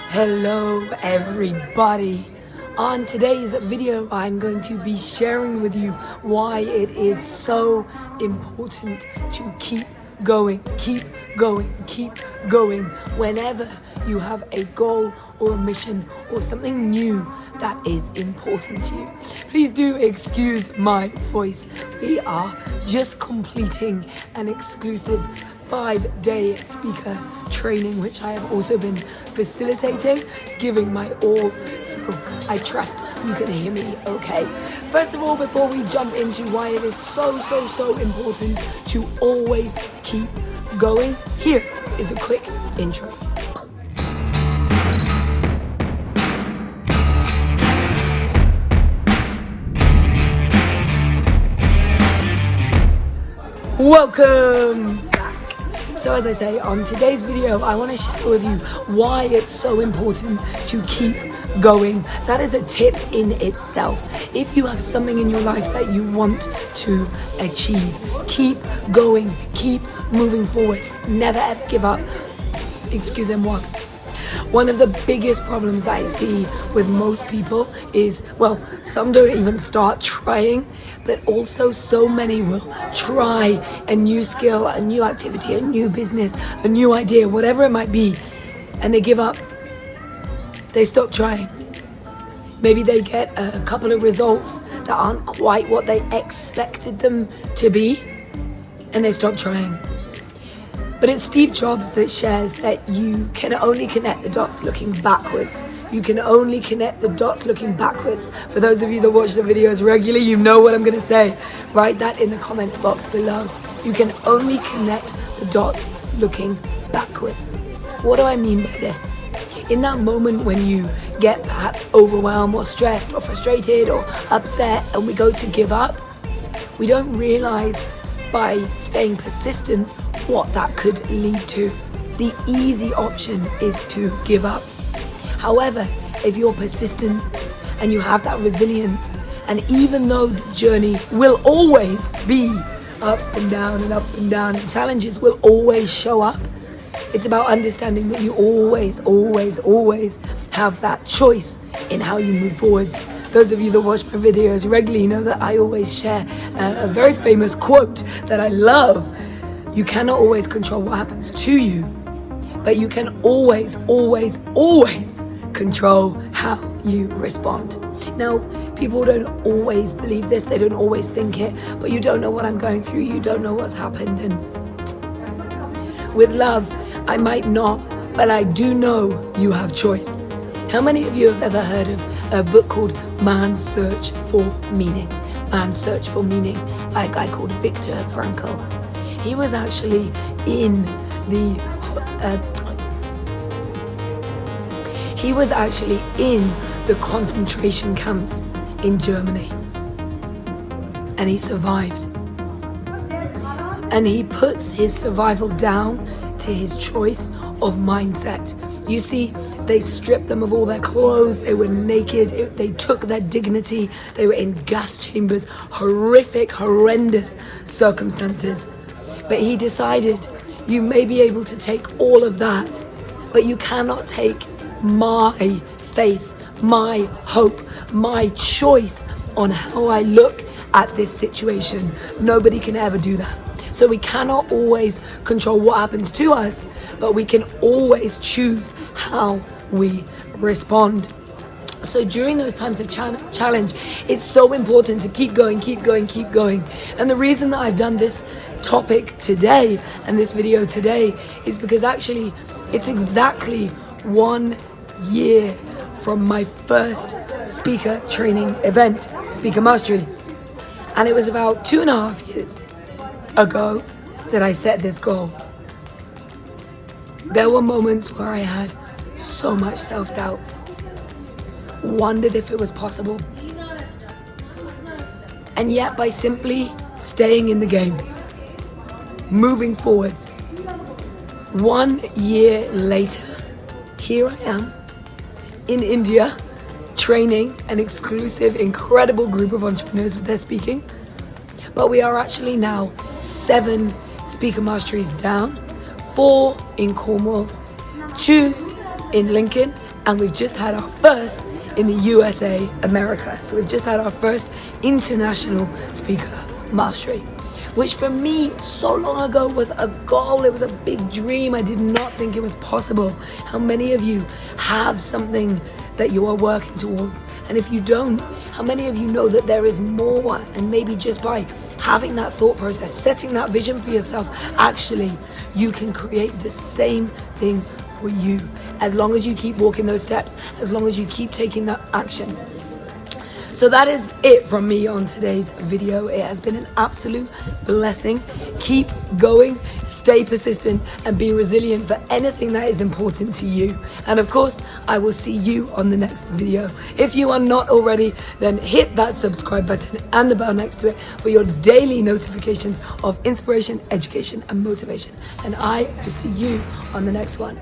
Hello everybody. On today's video I'm going to be sharing with you why it is so important to keep going whenever you have a goal or a mission or something new that is important to you. Please do excuse my voice. We are just completing an exclusive 5-day speaker training, which I have also been facilitating, giving my all, so I trust you can hear me okay. First of all, before we jump into why it is so important to always keep going, here is a quick intro. Welcome back. So as I say, on today's video, I want to share with you why it's so important to keep going. That is a tip in itself. If you have something in your life that you want to achieve, keep going, keep moving forwards. Never ever give up. Excusez-moi. One of the biggest problems that I see with most people is, well, some don't even start trying, but also so many will try a new skill, a new activity, a new business, a new idea, whatever it might be, and they give up. They stop trying. Maybe they get a couple of results that aren't quite what they expected them to be, and they stop trying. But it's Steve Jobs that shares that you can only connect the dots looking backwards. You can only connect the dots looking backwards. For those of you that watch the videos regularly, you know what I'm going to say. Write that in the comments box below. You can only connect the dots looking backwards. What do I mean by this? In that moment when you get perhaps overwhelmed or stressed or frustrated or upset and we go to give up, we don't realize by staying persistent what that could lead to. The easy option is to give up. However, if you're persistent and you have that resilience, and even though the journey will always be up and down and challenges will always show up, it's about understanding that you always have that choice in how you move forwards. Those of you that watch my videos regularly know that I always share a very famous quote that I love. You cannot always control what happens to you, but you can always control how you respond. Now, people don't always believe this, they don't always think it, but you don't know what I'm going through, you don't know what's happened. And with love, I might not, but I do know you have choice. How many of you have ever heard of a book called Man's Search for Meaning? Man's Search for Meaning by a guy called Viktor Frankl. He was actually in the concentration camps in Germany, and he survived. And he puts his survival down to his choice of mindset. You see, they stripped them of all their clothes, they were naked, they took their dignity, they were in gas chambers, horrendous circumstances. But he decided, you may be able to take all of that, but you cannot take my faith, my hope, my choice on how I look at this situation. Nobody can ever do that. So we cannot always control what happens to us, but we can always choose how we respond. So during those times of challenge, it's so important to keep going. And the reason that I've done this topic today and this video today is because actually it's exactly 1 year from my first speaker training event, Speaker Mastery. And it was about 2.5 years ago that I set this goal. There were moments where I had so much self-doubt, wondered if it was possible. And yet by simply staying in the game, moving forwards, 1 year later, here I am in India, training an exclusive, incredible group of entrepreneurs with their speaking. But we are actually now 7 speaker masteries down, 4 in Cornwall, 2 in Lincoln, and we've just had our first in the USA, America. So we've just had our first international speaker mastery, which for me so long ago was a goal. It was a big dream. I did not think it was possible. How many of you have something that you are working towards? And if you don't, how many of you know that there is more? And maybe just by having that thought process, setting that vision for yourself, actually you can create the same thing for you, as long as you keep walking those steps, as long as you keep taking that action. So that is it from me on today's video. It has been an absolute blessing. Keep going, stay persistent, and be resilient for anything that is important to you. And of course, I will see you on the next video. If you are not already, then hit that subscribe button and the bell next to it for your daily notifications of inspiration, education, and motivation. And I will see you on the next one.